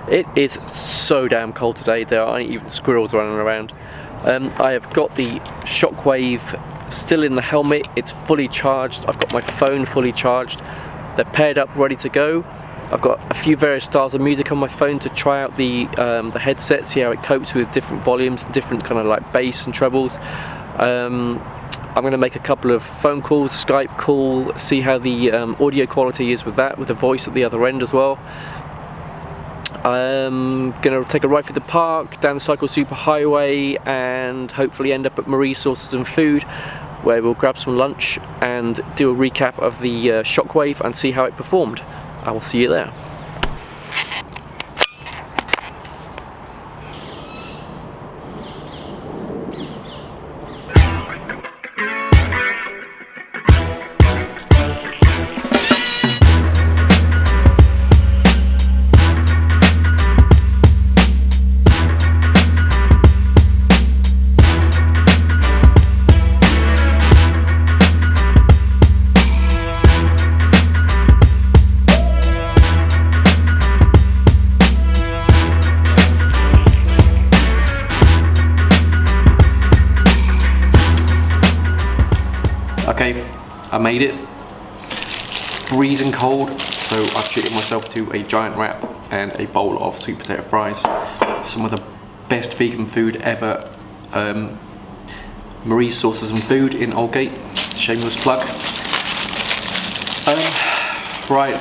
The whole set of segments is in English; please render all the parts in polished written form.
It is so damn cold today, there aren't even squirrels running around. I have got the Shockwave still in the helmet, it's fully charged, I've got my phone fully charged, they're paired up, ready to go. I've got a few various styles of music on my phone to try out the headset, see how it copes with different volumes, different kind of like bass and trebles. I'm going to make a couple of phone calls, Skype call, see how the audio quality is with that, with the voice at the other end as well. I'm going to take a ride through the park, down the Cycle Super Highway, and hopefully end up at Marie's Sauces and Food, where we'll grab some lunch and do a recap of the Shockwave and see how it performed. I will see you there. Okay, I made it. Freezing cold, so I've treated myself to a giant wrap and a bowl of sweet potato fries. Some of the best vegan food ever. Marie's Sauces and Food in Aldgate. Shameless plug. Right,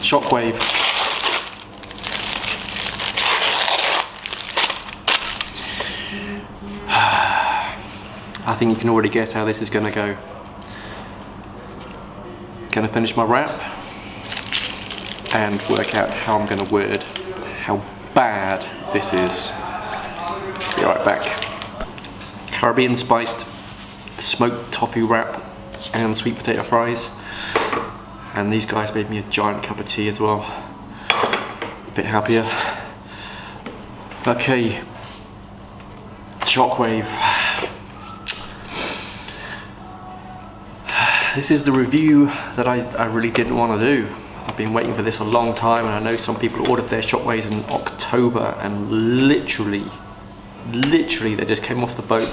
Shockwave. I think you can already guess how this is going to go. Going to finish my wrap and work out how I'm going to word how bad this is. Be right back. Caribbean spiced smoked toffee wrap and sweet potato fries, and these guys made me a giant cup of tea as well. A bit happier. Okay, Shockwave. This is the review that I really didn't want to do. I've been waiting for this a long time, and I know some people ordered their Shockwaves in October, and literally they just came off the boat.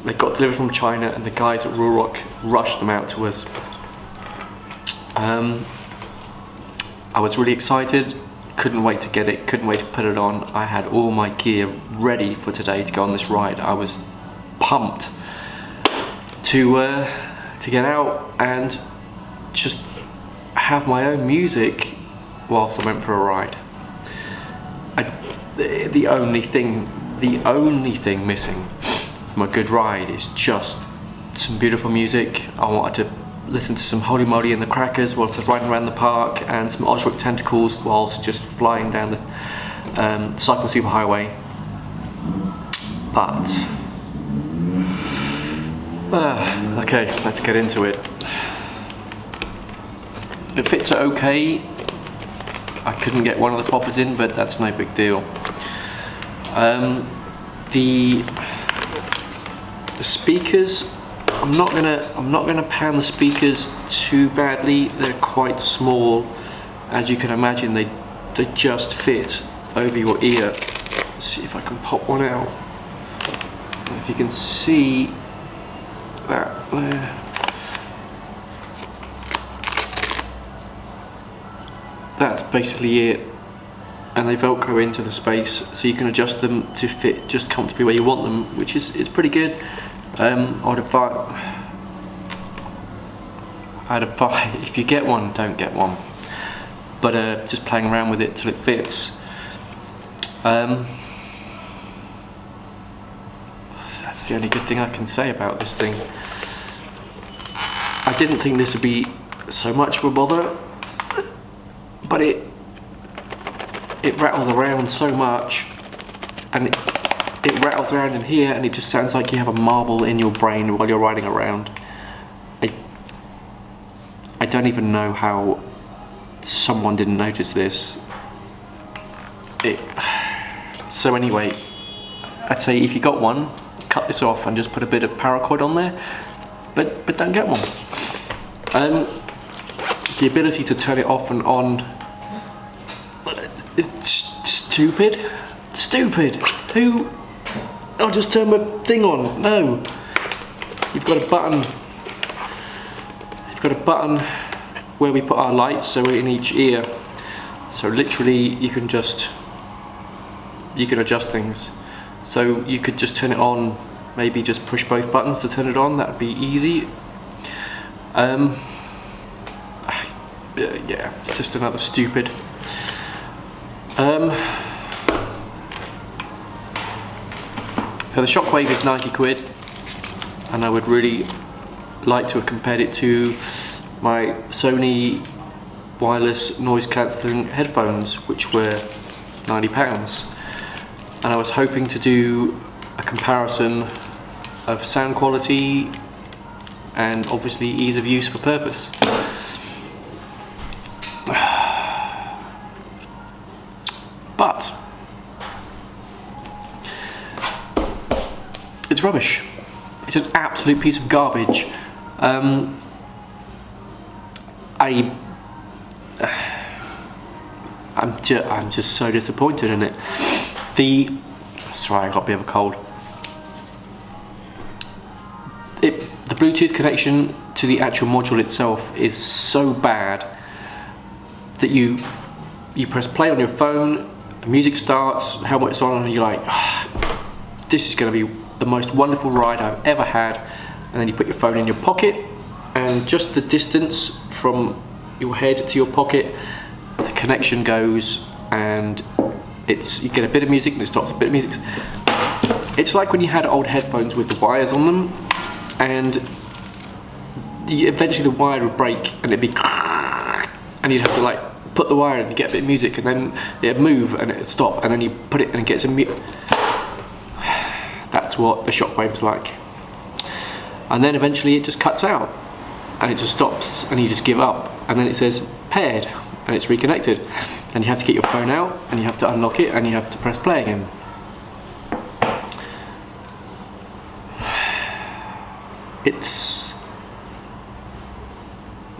They got delivered from China, and the guys at Ruroc rushed them out to us. I was really excited, couldn't wait to get it, couldn't wait to put it on. I had all my gear ready for today to go on this ride. I was pumped to get out and just have my own music whilst I went for a ride. The only thing missing from a good ride is just some beautiful music. I wanted to listen to some Holy Moly and the Crackers whilst I was riding around the park, and some Osric Tentacles whilst just flying down the Cycle Super Highway. But okay, let's get into it. It fits okay. I couldn't get one of the poppers in, but that's no big deal. The speakers, I'm not gonna pan the speakers too badly. They're quite small, as you can imagine. They just fit over your ear. Let's see if I can pop one out. If you can see that there. That's basically it, and they velcro into the space, so you can adjust them to fit just comfortably where you want them, which is pretty good. I'd advise if you get one, don't get one, but just playing around with it till it fits. That's the only good thing I can say about this thing. I didn't think this would be so much of a bother, but it rattles around so much, and it rattles around in here, and it just sounds like you have a marble in your brain while you're riding around. I don't even know how someone didn't notice this. So anyway, I'd say if you got one, cut this off and just put a bit of paracord on there, but don't get one. The ability to turn it off and on, Stupid. Who? I'll just turn my thing on. No. You've got a button. You've got a button where we put our lights, so we're in each ear. So literally, you can adjust things. So you could just turn it on. Maybe just push both buttons to turn it on. That would be easy. Yeah, it's just another stupid. So the Shockwave is 90 quid, and I would really like to have compared it to my Sony wireless noise cancelling headphones, which were £90. And I was hoping to do a comparison of sound quality and obviously ease of use for purpose. But it's rubbish. It's an absolute piece of garbage. I'm just so disappointed in it. Sorry, I got a bit of a cold. The Bluetooth connection to the actual module itself is so bad that you press play on your phone, music starts, helmet's on, and you're like, this is going to be the most wonderful ride I've ever had. And then you put your phone in your pocket, and just the distance from your head to your pocket, the connection goes, and you get a bit of music and it stops, a bit of music. It's like when you had old headphones with the wires on them, and eventually the wire would break and it'd be, and you'd have to like put the wire in and get a bit of music, and then it'd move and it'd stop, and then you put it and it gets a mute. That's what the Shockwave's like. And then eventually it just cuts out and it just stops, and you just give up, and then it says paired and it's reconnected, and you have to get your phone out and you have to unlock it and you have to press play again. It's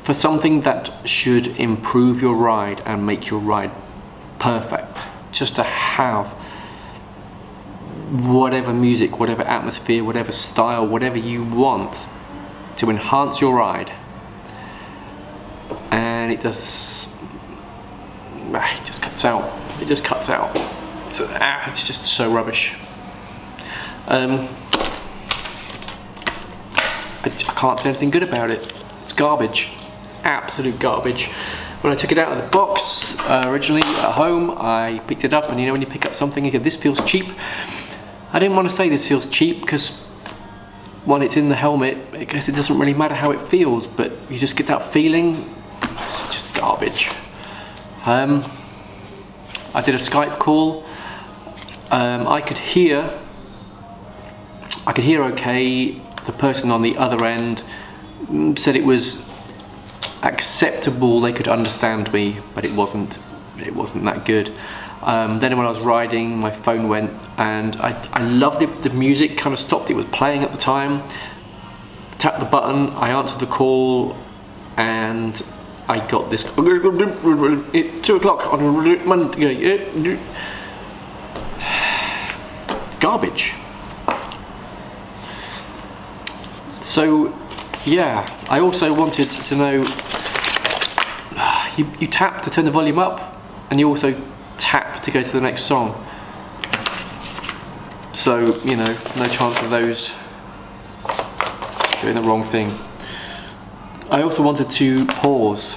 for something that should improve your ride and make your ride perfect, just to have whatever music, whatever atmosphere, whatever style, whatever you want to enhance your ride, and it just cuts out. It just cuts out. So, it's just so rubbish. I can't say anything good about it. It's garbage, absolute garbage. When I took it out of the box originally at home, I picked it up, and you know when you pick up something, you go, this feels cheap. I didn't want to say this feels cheap because when it's in the helmet, I guess it doesn't really matter how it feels, but you just get that feeling. It's just garbage. I did a Skype call. I could hear okay. The person on the other end said it was acceptable, they could understand me, but it wasn't that good. Then when I was riding, my phone went, and I loved it. The music kind of stopped. It was playing at the time. Tapped the button, I answered the call, and I got this 2 o'clock on Monday. It's garbage. So yeah, I also wanted to know, you tap to turn the volume up, and you also tap to go to the next song. So, you know, no chance of those doing the wrong thing. I also wanted to pause.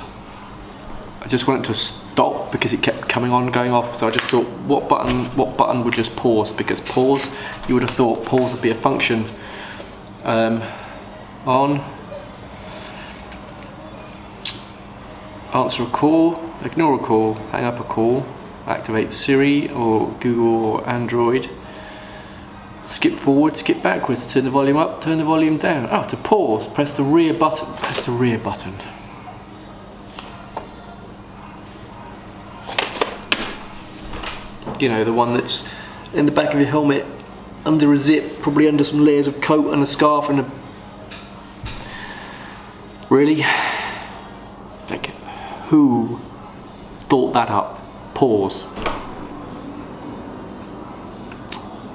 I just wanted to stop because it kept coming on, going off. So I just thought, what button would just pause? Because pause, you would have thought pause would be a function. On, answer a call, ignore a call, hang up a call, activate Siri or Google or Android, skip forward, skip backwards, turn the volume up, turn the volume down. Oh, to pause, press the rear button, press the rear button. You know, the one that's in the back of your helmet, under a zip, probably under some layers of coat and a scarf and a... Really? Like, who thought that up? Pause.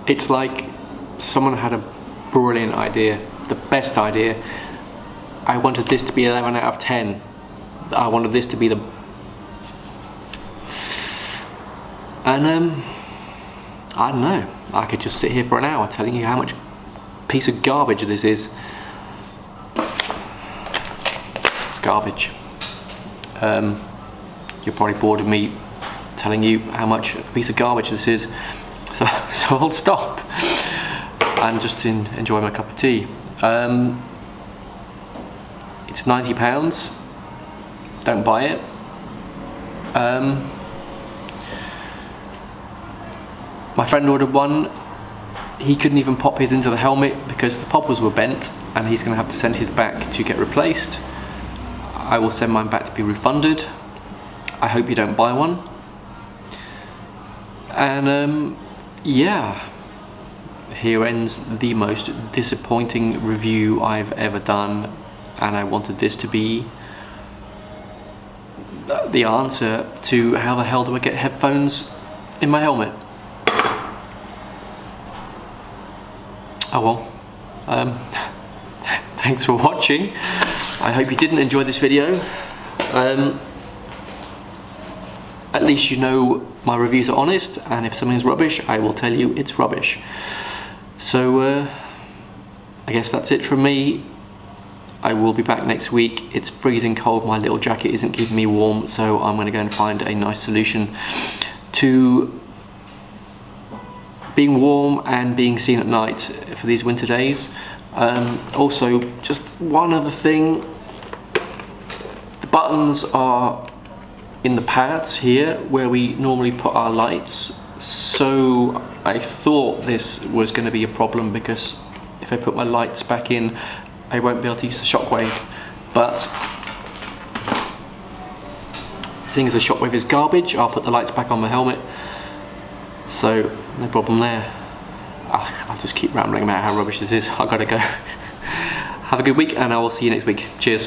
It's like someone had a brilliant idea, the best idea. I wanted this to be 11 out of 10. I wanted this to be the... And I don't know, I could just sit here for an hour telling you how much piece of garbage this is. It's garbage. You're probably bored of me telling you how much a piece of garbage this is, so I'll stop and just enjoy my cup of tea. It's £90. Don't buy it. My friend ordered one. He couldn't even pop his into the helmet because the poppers were bent, and he's going to have to send his back to get replaced. I will send mine back to be refunded. I hope you don't buy one. And yeah, here ends the most disappointing review I've ever done, and I wanted this to be the answer to how the hell do I get headphones in my helmet. Oh well, thanks for watching. I hope you didn't enjoy this video. At least you know my reviews are honest, and if something's rubbish, I will tell you it's rubbish. So I guess that's it from me. I will be back next week. It's freezing cold, my little jacket isn't keeping me warm, so I'm going to go and find a nice solution to being warm and being seen at night for these winter days. Also, just one other thing, the buttons are in the pads here where we normally put our lights, so I thought this was going to be a problem because if I put my lights back in I won't be able to use the Shockwave, but seeing as the Shockwave is garbage, I'll put the lights back on my helmet, so no problem there. I'll just keep rambling about how rubbish this is. I've got to go. Have a good week, and I will see you next week. Cheers.